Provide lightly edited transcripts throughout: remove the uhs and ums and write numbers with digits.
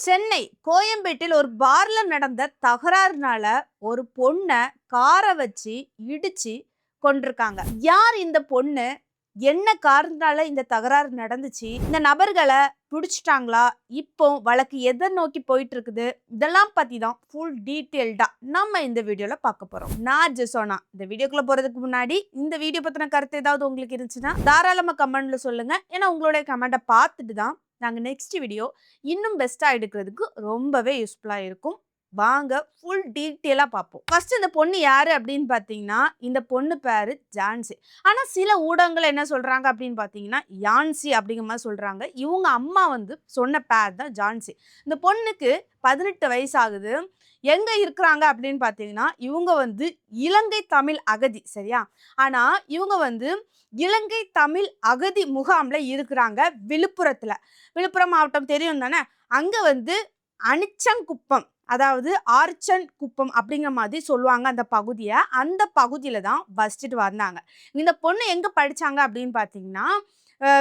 சென்னை கோயம்பேட்டில் ஒரு பார்ல நடந்த தகராறுனால ஒரு பொண்ண கார வச்சு இடிச்சு கொண்டிருக்காங்க. யார் இந்த பொண்ணு? என்ன காரணத்தால இந்த தகராறு நடந்துச்சு? இந்த நபர்களை பிடிச்சிட்டாங்களா? இப்போ வழக்கு எதை நோக்கி போயிட்டு இருக்குது? இதெல்லாம் பத்தி தான் ஃபுல் டீட்டெயில்டா நம்ம இந்த வீடியோல பார்க்க போறோம். நான் ஜெசோனா. இந்த வீடியோக்குள்ள போறதுக்கு முன்னாடி இந்த வீடியோ பத்தின கருத்து ஏதாவது உங்களுக்கு இருந்துச்சுன்னா தாராளமா கமெண்ட்ல சொல்லுங்க. ஏன்னா உங்களுடைய கமெண்ட்டை பார்த்துட்டு தான் நாங்கள் நெக்ஸ்ட் வீடியோ இன்னும் பெஸ்ட்டாக எடுக்கிறதுக்கு ரொம்பவே யூஸ்ஃபுல்லாக இருக்கும். வாங்க ஃபுல் டீட்டெயிலாக பார்ப்போம். ஃபர்ஸ்ட் இந்த பொண்ணு யாரு அப்படின்னு பார்த்தீங்கன்னா, இந்த பொண்ணு பேரு ஜான்சி. ஆனால் சில ஊடகங்கள் என்ன சொல்றாங்க அப்படின்னு பார்த்தீங்கன்னா, யான்சி அப்படிங்கிற மாதிரி சொல்றாங்க. இவங்க அம்மா வந்து சொன்ன பேர் தான் ஜான்சி. இந்த பொண்ணுக்கு 18 வயசு ஆகுது. எங்க இருக்கிறாங்க அப்படின்னு பார்த்தீங்கன்னா, இவங்க வந்து இலங்கை தமிழ் அகதி, சரியா? ஆனா இவங்க வந்து இலங்கை தமிழ் அகதி முகாம்ல இருக்கிறாங்க விழுப்புரத்துல. விழுப்புரம் மாவட்டம் தெரியும் தானே? அங்க வந்து அனிச்சங்குப்பம், அதாவது ஆர்ச்சன் குப்பம் அப்படிங்கிற மாதிரி சொல்லுவாங்க அந்த பகுதியை. அந்த பகுதியில தான் வசிச்சுட்டு வந்தாங்க. இந்த பொண்ணு எங்க படிச்சாங்க அப்படின்னு பார்த்தீங்கன்னா,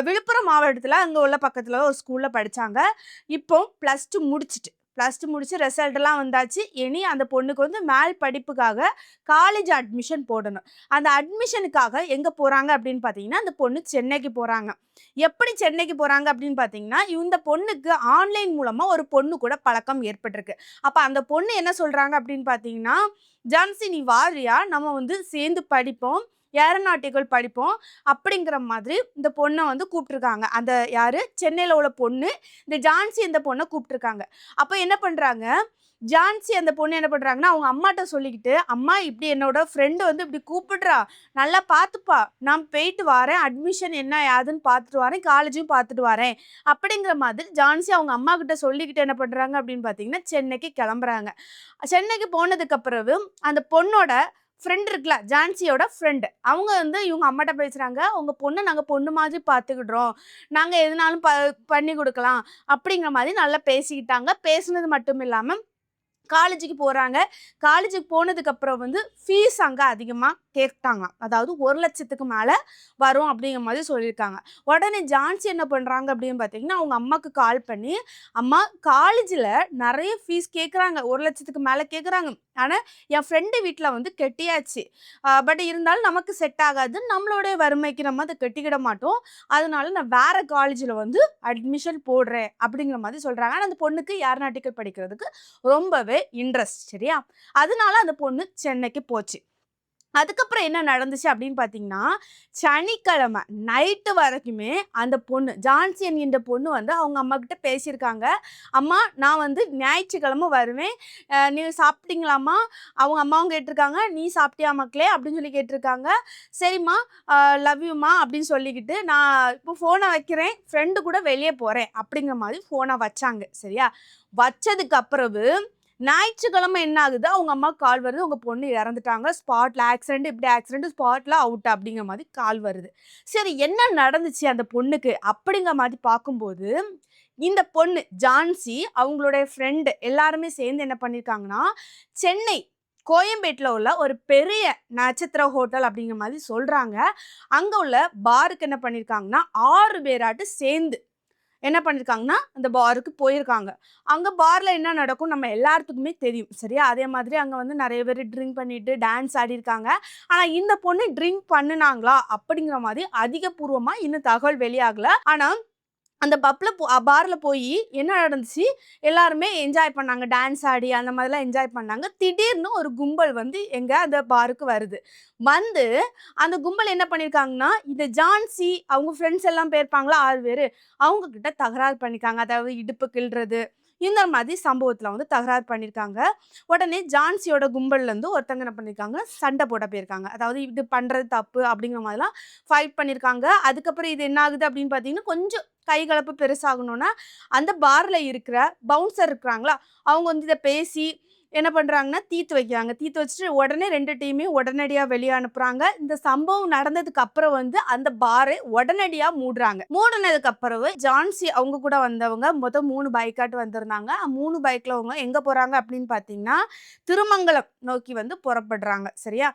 விழுப்புரம் மாவட்டத்தில் அங்கே உள்ள பக்கத்தில் ஒரு ஸ்கூலில் படித்தாங்க. இப்போ +2 முடிச்சு ரிசல்ட்லாம் வந்தாச்சு. இனி அந்த பொண்ணுக்கு வந்து மேல் படிப்புக்காக காலேஜ் அட்மிஷன் போடணும். அந்த அட்மிஷனுக்காக எங்கே போகிறாங்க அப்படின்னு பார்த்தீங்கன்னா, அந்த பொண்ணு சென்னைக்கு போகிறாங்க. எப்படி சென்னைக்கு போகிறாங்க அப்படின்னு பார்த்தீங்கன்னா, இந்த பொண்ணுக்கு ஆன்லைன் மூலமாக ஒரு பொண்ணு கூட பழக்கம் ஏற்பட்டிருக்கு. அப்போ அந்த பொண்ணு என்ன சொல்கிறாங்க அப்படின்னு பார்த்தீங்கன்னா, ஜான்சி நீ வாரியா, நம்ம வந்து சேர்ந்து படிப்போம், ஏரோநாட்டிக்கல் படிப்போம் அப்படிங்கிற மாதிரி இந்த பொண்ணை வந்து கூப்பிட்டுருக்காங்க. அந்த யாரு, சென்னையில் உள்ள பொண்ணு இந்த ஜான்சி இந்த பொண்ணை கூப்பிட்டுருக்காங்க. அப்போ என்ன பண்ணுறாங்க, ஜான்சி அந்த பொண்ணு என்ன பண்ணுறாங்கன்னா, அவங்க அம்மாட்ட சொல்லிக்கிட்டு, அம்மா இப்படி என்னோட ஃப்ரெண்டு வந்து இப்படி கூப்பிடுறா, நல்லா பார்த்துப்பா, நான் போயிட்டு வரேன், அட்மிஷன் என்ன ஏதுன்னு பார்த்துட்டு வரேன், காலேஜும் பார்த்துட்டு வரேன் அப்படிங்கிற மாதிரி ஜான்சி அவங்க அம்மா கிட்ட சொல்லிக்கிட்டு என்ன பண்ணுறாங்க அப்படின்னு பார்த்தீங்கன்னா, சென்னைக்கு கிளம்புறாங்க. சென்னைக்கு போனதுக்கு பிறகு அந்த பொண்ணோட ஃப்ரெண்ட் இருக்குல்ல, ஜான்சியோட ஃப்ரெண்டு, அவங்க வந்து இவங்க அம்மாட்ட பேசுகிறாங்க, உங்கள் பொண்ணை நாங்கள் பொண்ணு மாதிரி பார்த்துக்கிடுறோம், நாங்கள் எதுனாலும் பண்ணி கொடுக்கலாம் அப்படிங்கிற மாதிரி நல்லா பேசிக்கிட்டாங்க. பேசுனது மட்டும் இல்லாமல் காலேஜுக்கு போகிறாங்க. காலேஜுக்கு போனதுக்கப்புறம் வந்து ஃபீஸ் அங்கே அதிகமாக கேட்டாங்க. அதாவது 1,00,000க்கு மேலே வரும் அப்படிங்கிற மாதிரி சொல்லியிருக்காங்க. உடனே ஜான்சி என்ன பண்ணுறாங்க அப்படின்னு பார்த்தீங்கன்னா, அவங்க அம்மாவுக்கு கால் பண்ணி, அம்மா காலேஜில் நிறைய ஃபீஸ் கேட்குறாங்க, 1,00,000க்கு மேலே கேட்குறாங்க. ஆனால் என் ஃப்ரெண்டு வீட்டில் வந்து கெட்டியாச்சு, பட் இருந்தாலும் நமக்கு செட் ஆகாது, நம்மளுடைய வறுமைக்கு நம்ம அதை கட்டிக்கிட மாட்டோம், அதனால நான் வேறு காலேஜில் வந்து அட்மிஷன் போடுறேன் அப்படிங்கிற மாதிரி சொல்கிறாங்க. ஆனால் அந்த பொண்ணுக்கு ஏரோநாட்டிக்கல் படிக்கிறதுக்கு ரொம்பவே இன்ட்ரெஸ்ட், சரியா? அதனால அந்த பொண்ணு சென்னைக்கு போச்சு. அதுக்கப்புறம் என்ன நடந்துச்சு அப்படின்னு பார்த்தீங்கன்னா, சனிக்கிழமை நைட்டு வரைக்குமே அந்த பொண்ணு ஜான்சி என்கின்ற பொண்ணு வந்து அவங்க அம்மா கிட்ட பேசியிருக்காங்க. அம்மா நான் வந்து ஞாயிற்றுக்கிழமை வருவேன், நீ சாப்பிட்டீங்களாம்மா? அவங்க அம்மாவும் கேட்டிருக்காங்க, நீ சாப்பிட்டியா மக்களே அப்படின்னு சொல்லி கேட்டிருக்காங்க. சரிம்மா, லவ் யூம்மா அப்படின்னு சொல்லிக்கிட்டு, நான் இப்போ ஃபோனை வைக்கிறேன், ஃப்ரெண்டு கூட வெளியே போகிறேன் அப்படிங்கிற மாதிரி ஃபோனை வச்சாங்க, சரியா? வச்சதுக்கு அப்புறவு ஞாயிற்றுக்கிழமை என்ன ஆகுது, அவங்க அம்மா கால் வருது, உங்கள் பொண்ணு இறந்துட்டாங்க, ஸ்பாட்டில் ஆக்சிடென்ட், இப்படி ஆக்சிடென்ட், ஸ்பாட்டில் அவுட் அப்படிங்கிற மாதிரி கால் வருது. சரி என்ன நடந்துச்சு அந்த பொண்ணுக்கு அப்படிங்கிற மாதிரி பார்க்கும்போது, இந்த பொண்ணு ஜான்சி அவங்களுடைய ஃப்ரெண்டு எல்லாருமே சேர்ந்து என்ன பண்ணியிருக்காங்கன்னா, சென்னை கோயம்பேட்டில் உள்ள ஒரு பெரிய நட்சத்திர ஹோட்டல் அப்படிங்கிற மாதிரி சொல்கிறாங்க. அங்கே உள்ள பாருக்கு என்ன பண்ணியிருக்காங்கன்னா, 6 பேராட்டு சேர்ந்து என்ன பண்ணியிருக்காங்கன்னா, அந்த பாருக்கு போயிருக்காங்க. அங்கே பார்ல என்ன நடக்கும் நம்ம எல்லாத்துக்குமே தெரியும், சரியா? அதே மாதிரி அங்கே வந்து நிறைய பேர் ட்ரிங்க் பண்ணிட்டு டான்ஸ் ஆடியிருக்காங்க. ஆனால் இந்த பொண்ணு ட்ரிங்க் பண்ணுனாங்களா அப்படிங்கிற மாதிரி அதிகபூர்வமாக இன்னும் தகவல் வெளியாகலை. ஆனால் அந்த பார்ல போய் என்ன நடந்துச்சு, எல்லாருமே என்ஜாய் பண்ணாங்க, டான்ஸ் ஆடி அந்த மாதிரிலாம் என்ஜாய் பண்ணாங்க. திடீர்னு ஒரு கும்பல் வந்து அந்த பாருக்கு வருது. வந்து அந்த கும்பல் என்ன பண்ணியிருக்காங்கன்னா, இந்த ஜான்சி அவங்க ஃப்ரெண்ட்ஸ் எல்லாம் போயிருப்பாங்களா 6 பேர், அவங்க கிட்ட தகராறு பண்ணியிருக்காங்க. அதாவது இடுப்பு கிள்றது இந்த மாதிரி சம்பவத்தில் வந்து தகராறு பண்ணியிருக்காங்க. உடனே ஜான்சியோட கும்பல்லேருந்து ஒருத்தங்க என்ன பண்ணியிருக்காங்க, சண்டை போட போயிருக்காங்க. அதாவது இது பண்ணுறது தப்பு அப்படிங்கிற மாதிரிலாம் ஃபைட் பண்ணியிருக்காங்க. அதுக்கப்புறம் இது என்ன ஆகுது அப்படின்னு பார்த்தீங்கன்னா, கொஞ்சம் கைகலப்பு பெருசாகணுன்னா அந்த பாரில் இருக்கிற பவுன்சர் இருக்கிறாங்களா, அவங்க வந்து இதை பேசி என்ன பண்ணுறாங்கன்னா தீர்த்து வைக்கிறாங்க. தீர்த்து வச்சுட்டு உடனே 2 டீமையும் உடனடியாக வெளியே அனுப்புகிறாங்க. இந்த சம்பவம் நடந்ததுக்கு அப்புறம் வந்து அந்த பாரை உடனடியாக மூடுறாங்க. மூடினதுக்கு அப்புறம் ஜான்சி அவங்க கூட வந்தவங்க மொத்தம் 3 பைக்காட்டு வந்திருந்தாங்க. 3 பைக்கில் அவங்க எங்கே போகிறாங்க அப்படின்னு பார்த்தீங்கன்னா, திருமங்கலம் நோக்கி வந்து புறப்படுறாங்க, சரியா?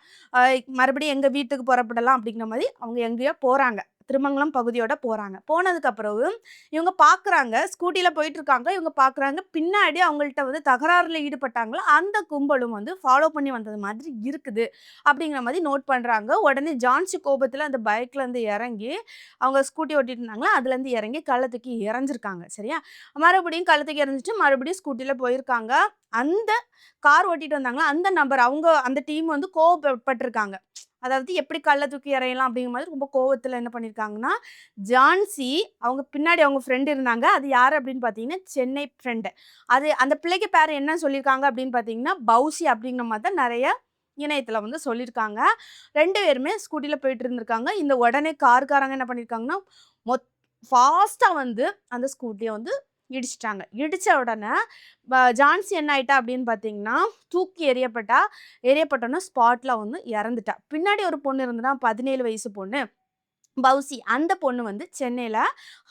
மறுபடியும் எங்கள் வீட்டுக்கு புறப்படலாம் அப்படிங்கிற மாதிரி அவங்க எங்கேயோ போகிறாங்க. திருமங்கலம் பகுதியோட போறாங்க. போனதுக்கு பிறகு இவங்க பார்க்குறாங்க, ஸ்கூட்டில போயிட்டுருக்காங்க. இவங்க பார்க்குறாங்க, பின்னாடி அவங்கள்ட்ட வந்து தகராறுல ஈடுபட்டாங்கல்ல, அந்த கும்பலும் வந்து ஃபாலோ பண்ணி வந்தது மாதிரி இருக்குது. அப்படிங்கிற மாரி நோட் பண்றாங்க. உடனே ஜான்சி கோபத்துல அந்த பைக்லேருந்து இறங்கி, அவங்க ஸ்கூட்டி ஓட்டிட்டு இருந்தாங்களா, அதுலேருந்து இறங்கி கல்ல தூக்கி எறிஞ்சிருக்காங்க. சரியா? மறுபடியும் கல்ல தூக்கி எறிஞ்சிட்டு மறுபடியும் ஸ்கூட்டில போயிருக்காங்க. அந்த கார் ஓட்டிட்டு வந்தாங்களா, அந்த நபர் அவங்க அந்த டீம் வந்து கோவப்பட்டுருக்காங்க. அதாவது எப்படி கல்ல தூக்கி எறியலாம் அப்படிங்கிற மாதிரி ரொம்ப கோவத்துல என்ன பண்ணியிருக்காங்கன்னா, ஜான்சி அவங்க பின்னாடி அவங்க ஃப்ரெண்ட் இருந்தாங்க. அது யாரு அப்படின்னு பார்த்தீங்கன்னா, சென்னை ஃப்ரெண்டு. அது அந்த பிள்ளைக்கு பேர் என்ன சொல்லியிருக்காங்க அப்படின்னு பார்த்தீங்கன்னா, பௌசி அப்படிங்கிற மாதிரி தான் நெறைய இணையத்தில வந்து சொல்லியிருக்காங்க. 2 பேருமே ஸ்கூட்டில போயிட்டு இருந்திருக்காங்க. இந்த உடனே கார்காரங்க என்ன பண்ணியிருக்காங்கன்னா, மொத் ஃபாஸ்ட்டா வந்து அந்த ஸ்கூட்டிய வந்து இடிச்சுட்டாங்க. இடிச்ச உடனே ஜான்சி என்ன ஆயிட்டா அப்படின்னு பார்த்தீங்கன்னா, தூக்கி எறியப்பட்டோனே ஸ்பாட்ல வந்து இறந்துட்டா. பின்னாடி ஒரு பொண்ணு இருந்ததுனா 17 வயசு பொண்ணு. பௌசி அந்த பொண்ணு வந்து சென்னையில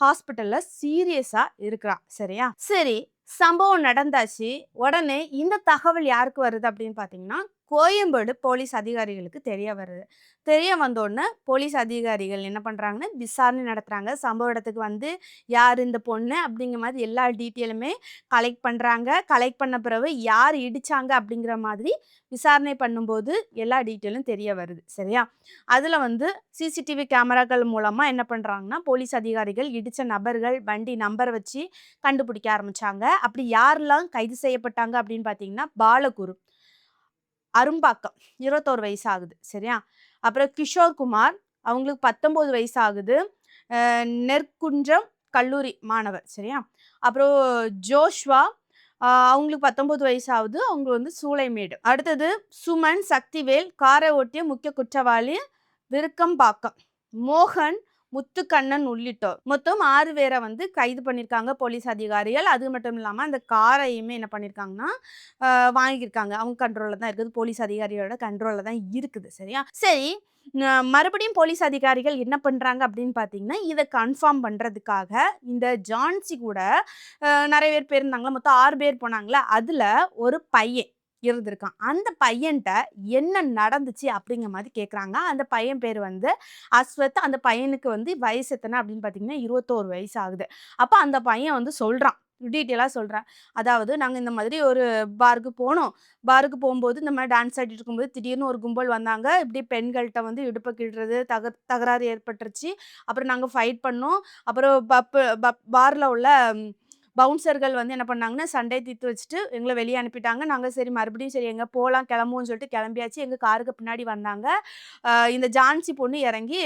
ஹாஸ்பிட்டல்ல சீரியஸா இருக்கிறா. சரியா? சரி, சம்பவம் நடந்தாச்சு. உடனே இந்த தகவல் யாருக்கு வருது அப்படின்னு பார்த்தீங்கன்னா, கோயம்பேடு போலீஸ் அதிகாரிகளுக்கு தெரிய வருது. தெரிய வந்தோனே போலீஸ் அதிகாரிகள் என்ன பண்றாங்கன்னா, விசாரணை நடத்துறாங்க. சம்பவ இடத்துக்கு வந்து யார் இந்த பொண்ணு அப்படிங்கிற மாதிரி எல்லா டீட்டெயிலுமே கலெக்ட் பண்றாங்க. கலெக்ட் பண்ண பிறகு யார் இடிச்சாங்க அப்படிங்கிற மாதிரி விசாரணை பண்ணும்போது எல்லா டீட்டெயிலும் தெரிய வருது. சரியா? அதுல வந்து சிசிடிவி கேமராக்கள் மூலமா என்ன பண்றாங்கன்னா, போலீஸ் அதிகாரிகள் இடிச்ச நபர்கள், வண்டி நம்பர் வச்சு கண்டுபிடிக்க ஆரம்பிச்சாங்க. அப்படி யாரெல்லாம் கைது செய்யப்பட்டாங்க அப்படின்னு பார்த்தீங்கன்னா, பாலகுரு, அரும்பாக்கம் 21 வயசு ஆகுது. சரியா? அப்புறம் கிஷோர் குமார் அவங்களுக்கு 19 வயசு ஆகுது. நெற்குன்றம் கல்லூரி மாணவர். சரியா? அப்புறம் ஜோஷ்வா அவங்களுக்கு 19 வயசு ஆகுது. அவங்க வந்து சூளைமேடு. அடுத்தது சுமன், சக்திவேல் காரை ஓட்டிய முக்கிய குற்றவாளி விருக்கம்பாக்கம், மோகன், முத்துக்கண்ணன் உள்ளிட்டோர். மொத்தம் 6 பேரை வந்து கைது பண்ணியிருக்காங்க போலீஸ் அதிகாரிகள். அது மட்டும் இல்லாம அந்த காரையுமே என்ன பண்ணியிருக்காங்கன்னா, வாங்கியிருக்காங்க. அவங்க கண்ட்ரோல்ல தான் இருக்குது. போலீஸ் அதிகாரியோட கண்ட்ரோல்ல தான் இருக்குது. சரியா? சரி, மறுபடியும் போலீஸ் அதிகாரிகள் என்ன பண்றாங்க அப்படின்னு பார்த்தீங்கன்னா, இத கன்ஃபார்ம் பண்றதுக்காக இந்த ஜான்சி கூட நெறைய பேர் போயிருந்தாங்கல்ல. மொத்தம் 6 பேர் போனாங்கல்ல. அதுல ஒரு பையன் இருந்திருக்கான். அந்த பையன்ட்ட என்ன நடந்துச்சு அப்படிங்கிற மாரி கேட்குறாங்க. அந்த பையன் பேரு வந்து அஸ்வத். அந்த பையனுக்கு வந்து வயசு எத்தன அப்படின்னு பார்த்தீங்கன்னா, 21 வயசு ஆகுது. அப்ப அந்த பையன் வந்து சொல்றான். டீட்டெயிலா சொல்றான். அதாவது நாங்க இந்த மாதிரி ஒரு பாருக்கு போனோம். பாருக்கு போம்போது இந்த மாரி டான்ஸ் ஆடிட்டு இருக்கும்போது திடீர்னு ஒரு கும்பல் வந்தாங்க. இப்படி பெண்கள்ட்ட வந்து இடுப்ப கிள்றது, தகராறு ஏற்பட்டுருச்சு. அப்புறம் நாங்க ஃபைட் பண்ணோம். அப்புறம் பார்ல உள்ள பவுன்சர்கள் வந்து என்ன பண்ணாங்கன்னா, சண்டைய தீர்த்து வச்சுட்டு எங்கள வெளிய அனுப்பிட்டாங்க. நாங்க சரி மறுபடியும் சரி எங்க போலாம் கிளம்புவோம்ன்னு சொல்லிட்டு கிளம்பியாச்சு. எங்க காருக்கு பின்னாடி வந்தாங்க. இந்த ஜான்சி பொண்ணு இறங்கி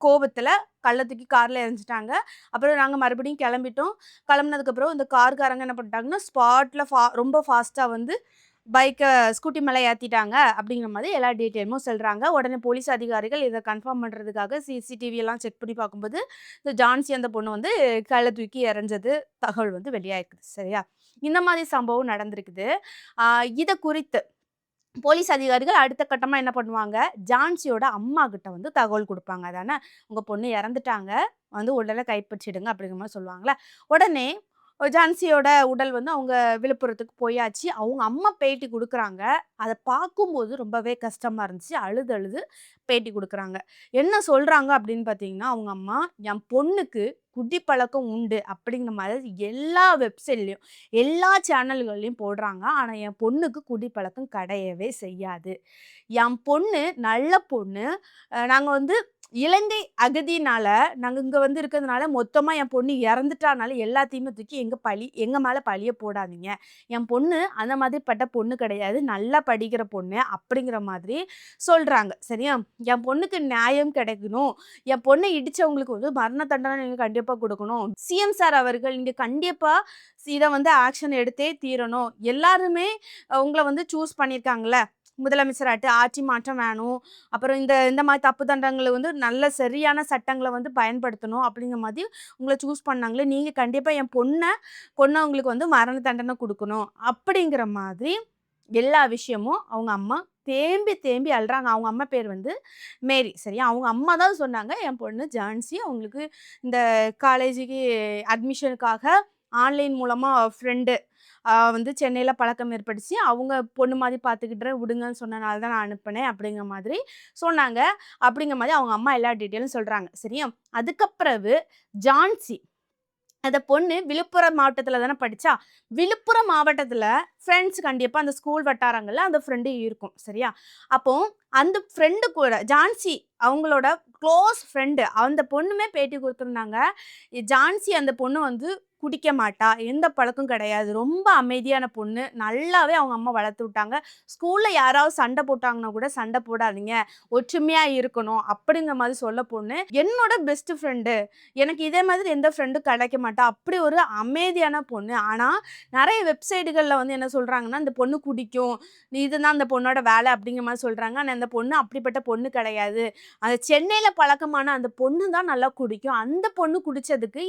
கோவத்துல கல்ல தூக்கி கார்ல எறிஞ்சுட்டாங்க. அப்புறம் நாங்க மறுபடியும் கிளம்பிட்டோம். கிளம்புனதுக்கப்புறம் இந்த கார்காரங்க என்ன பண்ணிட்டாங்கன்னா, ஸ்பாட்ல ரொம்ப ஃபாஸ்ட்டா வந்து ஸ்கூட்டி மேல ஏத்திட்டாங்க அப்படிங்கிற மாதிரி எல்லா டீட்டெயிலுமும் சொல்றாங்க. உடனே போலீஸ் அதிகாரிகள் இத கன்ஃபார்ம் பண்றதுக்காக சிசிடிவி எல்லாம் செக் பண்ணி பார்க்கும்போது, இந்த ஜான்சி அந்த பொண்ணு வந்து கல்ல தூக்கி எறிஞ்சது தகவல் வந்து வெளியாயிருக்குது. சரியா? இந்த மாதிரி சம்பவம் நடந்திருக்குது. ஆ இத குறித்து போலீஸ் அதிகாரிகள் அடுத்த கட்டமா என்ன பண்ணுவாங்க, ஜான்சியோட அம்மாகிட்ட வந்து தகவல் குடுப்பாங்க. அதானே, "உங்க பொண்ணு இறந்துட்டாங்க. வந்து உடல கைப்பற்றிடுங்க." அப்படிங்கிற மாரி சொல்லுவாங்கல்ல. உடனே ஜான்சியோட உடல் வந்து அவங்க விழுப்புரத்துக்கு போயாச்சு. அவங்க அம்மா பேட்டி குடுக்குறாங்க. அத பார்க்கும்போது ரொம்பவே கஷ்டமா இருந்துச்சு. அழுது அழுது பேட்டி குடுக்குறாங்க. என்ன சொல்றாங்க அப்படின்னு பார்த்தீங்கன்னா, அவங்க அம்மா, "என் பொண்ணுக்கு குடிப்பழக்கம் உண்டு." அப்படிங்கிற மாதிரி எல்லா வெப்சைட்லயும், எல்லா சேனல்கள்லயும் போடுறாங்க. ஆனா, என் பொண்ணுக்கு குடிப்பழக்கம் கிடையவே செய்யாது. என் பொண்ணு நல்ல பொண்ணு. நாங்க வந்து இலங்கை அகதினால நாங்க இங்க வந்து இருக்கிறதுனால மொத்தமா என் பொண்ணு இறந்துட்டானால எல்லாத்தையுமே தூக்கி எங்க மேல பழிய போடாதீங்க. என் பொண்ணு அந்த மாதிரிப்பட்ட பொண்ணு கிடையாது. நல்லா படிக்கிற பொண்ணு அப்படிங்கிற மாதிரி சொல்றாங்க. சரியா? என் பொண்ணுக்கு நியாயம் கிடைக்கணும். என் பொண்ண இடிச்சவங்களுக்கு வந்து மரண தண்டனை நீங்க கண்டிப்பா குடுக்கணும். சிஎம் சார் அவர்கள் நீங்க கண்டிப்பா இத வந்து ஆக்ஷன் எடுத்தே தீரணும். எல்லாருமே உங்கள வந்து சூஸ் பண்ணியிருக்காங்கல்ல. முதலமைச்சராட்டு ஆட்சி மாற்றம் வேணும். அப்புறம் இந்த இந்த மாரி தப்பு தண்டங்கள வந்து நல்ல சரியான சட்டங்கள வந்து பயன்படுத்தணும் அப்படிங்கிற மாதிரி உங்கள சூஸ் பண்ணாங்களே. நீங்க கண்டிப்பா என் கொன்னவங்களுக்கு வந்து மரண தண்டனை குடுக்கணும். அப்படிங்கிற மாதிரி எல்லா விஷயமும் அவங்க அம்மா தேம்பி தேம்பி அழுறாங்க. அவங்க அம்மா பேர் வந்து மேரி. சரியா? அவங்க அம்மா தான் சொன்னாங்க, என் பொண்ணு ஜான்சி அவங்களுக்கு இந்த காலேஜுக்கு அட்மிஷனுக்காக ஆன்லைன் மூலமா ஃப்ரெண்டு வந்து சென்னையில பழக்கம் ஏற்பட்டுச்சு. அவங்க பொண்ணு மாதிரி பார்த்துக்கிட்டுறேன் விடுங்கன்னு சொன்னனால தான் நான் அனுப்புனேன் அப்படிங்கிற மாதிரி சொன்னாங்க. அப்படிங்கிற மாதிரி அவங்க அம்மா எல்லா டீட்டெயிலும் சொல்றாங்க. சரியா? அதுக்கப்பிறகு ஜான்சி அந்த பொண்ணு விழுப்புரம் மாவட்டத்துல தானே படிச்சா. விழுப்புரம் மாவட்டத்துல ஃப்ரெண்ட்ஸ் கண்டிப்பா அந்த ஸ்கூல் வட்டாரங்கள்ல அந்த ஃப்ரெண்டு இருக்கும். சரியா? அப்போ அந்த ஃப்ரெண்டு கூட ஜான்சி அவங்களோட க்ளோஸ் ஃப்ரெண்டு அந்த பொண்ணுமே பேட்டி குடுத்துருந்தாங்க. ஜான்சி அந்த பொண்ணு வந்து குடிக்க மாட்டா. எந்த பழக்கம் கிடையாது. ரொம்ப அமைதியான பொண்ணு. நல்லாவே அவங்க அம்மா வளர்த்து விட்டாங்க. ஸ்கூல்ல யாராவது சண்டை போட்டாங்கன்னா கூட சண்டை போடாதீங்க. ஒற்றுமையா இருக்கணும். அப்படிங்கிற மாதிரி சொல்ல பொண்ணு. என்னோட பெஸ்ட் ஃப்ரெண்டு. எனக்கு இதே மாதிரி எந்த ஃப்ரெண்டும் கிடைக்க மாட்டா. அப்படி ஒரு அமைதியான பொண்ணு. ஆனா நெறைய வெப்சைட்டுகள்ல வந்து என்ன சொல்றாங்கன்னா, இந்த பொண்ணு குடிக்கும். இதுதான் அந்த பொண்ணோட வேலை அப்படிங்கிற மாதிரி சொல்றாங்க. ஆனா அந்த பொண்ணு அப்படிப்பட்ட பொண்ணு கிடையாது. அது சென்னையில பழக்கமான அந்த பொண்ணு தான் நல்லா குடிக்கும். அந்த பொண்ணு குடிச்சதுக்கு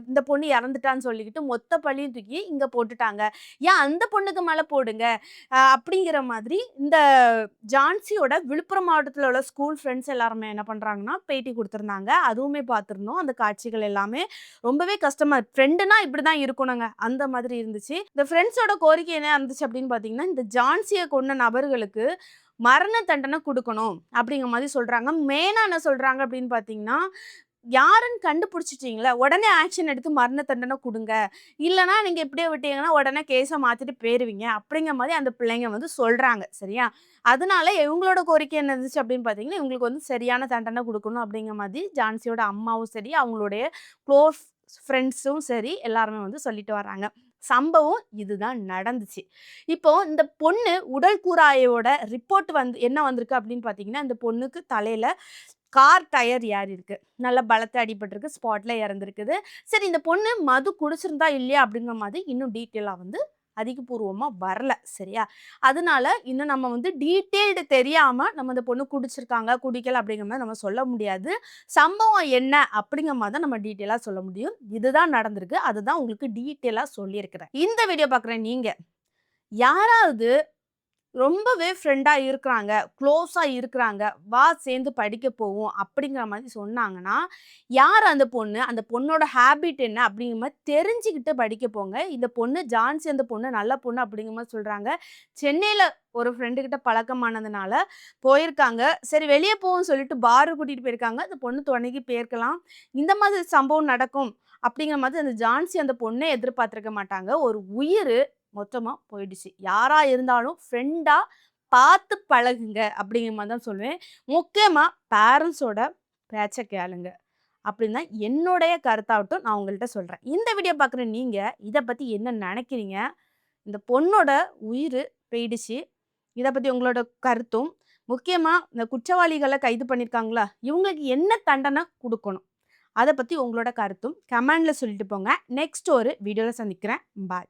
இந்த பொண்ணு இறந்துட்டான்னு சொல்லிக்கிட்டு மொத்த பழியும் தூக்கி இங்க போட்டுட்டாங்க. ஏன் அந்த பொண்ணுக்கு மேல போடுங்க. அப்படிங்கிற மாதிரி இந்த ஜான்சியோட விழுப்புரம் மாவட்டத்துல உள்ள ஸ்கூல் ஃப்ரெண்ட்ஸ் எல்லாருமே என்ன பண்றாங்கன்னா, பேட்டி குடுத்திருந்தாங்க. அதுவுமே பார்த்திருந்தோம். அந்த காட்சிகள் எல்லாமே ரொம்பவே கஷ்டமா ஃப்ரெண்டுனா இப்படிதான் இருக்கணுங்க. அந்த மாதிரி இருந்துச்சு. இந்த ஃப்ரெண்ட்ஸோட கோரிக்கை என்ன இருந்துச்சு அப்படின்னு பார்த்தீங்கன்னா, இந்த ஜான்சிய கொன்ற நபர்களுக்கு மரண தண்டனை குடுக்கணும் அப்படிங்கிற மாதிரி சொல்றாங்க. மெயினா என்ன சொல்றாங்க அப்படின்னு பார்த்தீங்கன்னா, யாருன்னு கண்டுபிடிச்சிட்டீங்களா, உடனே ஆக்ஷன் எடுத்து மரண தண்டனை குடுங்க. இல்லன்னா நீங்க இப்படியே விட்டீங்கன்னா, உடனே கேஸ மாத்திட்டு போயிருவீங்க. அப்படிங்கிற மாதிரி அந்த பிள்ளைங்க வந்து சொல்றாங்க. சரியா? அதனால இவங்களோட கோரிக்கை என்ன இருந்துச்சு அப்படின்னு பார்த்தீங்கன்னா, இவங்களுக்கு வந்து சரியான தண்டனை குடுக்கணும் அப்படிங்கிற மாதிரி ஜான்சியோட அம்மாவும் சரி, அவங்களுடைய க்ளோஸ் ஃப்ரெண்ட்ஸும் சரி, எல்லாருமே வந்து சொல்லிட்டு வராங்க. சம்பவம் இதுதான் நடந்துச்சு. இப்போ இந்த பொண்ணு உடல் கூராயோட ரிப்போர்ட் வந்து என்ன வந்திருக்கு அப்படின்னு பார்த்தீங்கன்னா, இந்த பொண்ணுக்கு தலையில கார் டயர் ஏறியிருக்கு. நல்ல பலத்த அடிபட்டிருக்கு. ஸ்பாட்ல இறந்திருக்குது. சரி இந்த பொண்ணு மது குடிச்சிருந்தா இல்லையா அப்படிங்கிற மாதிரி இன்னும் டீட்டெயிலா வந்து அதிகபூர்வமா வரல. சரியா? அதனால இன்னும் நம்ம வந்து டீட்டெயில்டு தெரியாம நம்ம இந்த பொண்ணு குடிச்சிருக்காங்க, குடிக்கல அப்படிங்கிற மாரி நம்ம சொல்ல முடியாது. சம்பவம் என்ன அப்படிங்கிற மாரி தான் நம்ம டீட்டெயிலா சொல்ல முடியும். இதுதான் நடந்திருக்கு. அதுதான் உங்களுக்கு டீட்டெயிலா சொல்லியிருக்கிறேன். இந்த வீடியோ பார்க்குற நீங்க யாராவது ரொம்பவே ஃப்ரெண்டா இருக்குறாங்க, க்ளோஸா இருக்குறாங்க, "வா சேர்ந்து படிக்க போவோம்" அப்படிங்கிற மாரி சொன்னாங்கன்னா, யார் அந்த பொண்ணு? அந்த பொண்ணோட ஹேபிட் என்ன? அப்படிங்கிற மாரி தெரிஞ்சுக்கிட்டு படிக்க போங்க. இந்த பொண்ணு ஜான்சி அந்த பொண்ணு நல்ல பொண்ணு அப்படிங்கிற மாரி சொல்றாங்க. சென்னையில ஒரு ஃப்ரெண்டு கிட்ட பழக்கமானதுனால போயிருக்காங்க. சரி வெளிய போவோம்னு சொல்லிட்டு பார் கூட்டிட்டு போயிருக்காங்க. அந்த பொண்ணு துணைக்கு போயிருக்கலாம். இந்த மாதிரி சம்பவம் நடக்கும் அப்படிங்கிற மாதிரி அந்த ஜான்சி அந்த பொண்ணே எதிர்பார்த்திருக்க மாட்டாங்க. ஒரு உயிரு மொத்தமா போயிடுச்சு. யாரா இருந்தாலும் ஃப்ரெண்டா பார்த்து பழகுங்க அப்படிங்கிற மாரி தான் சொல்லுவேன். முக்கியமா பேரண்ட்ஸோட பேச்ச கேளுங்க. அப்படின்னு தான் என்னுடைய கருத்தாகட்டும் நான் உங்கள்ட்ட சொல்றேன். இந்த வீடியோ பார்க்குற நீங்க இத பத்தி என்ன நெனைக்கிறீங்க? இந்த பொண்ணோட உயிரு போயிடுச்சு. இத பத்தி உங்களோட கருத்தும், முக்கியமா இந்த குற்றவாளிகள கைது பண்ணியிருக்காங்கல்ல, இவங்களுக்கு என்ன தண்டனை குடுக்கணும்? அத பத்தி உங்களோட கருத்தும் கமெண்ட்ல சொல்லிட்டு போங்க. நெக்ஸ்ட் ஒரு வீடியோல சந்திக்கிறேன். பாய்.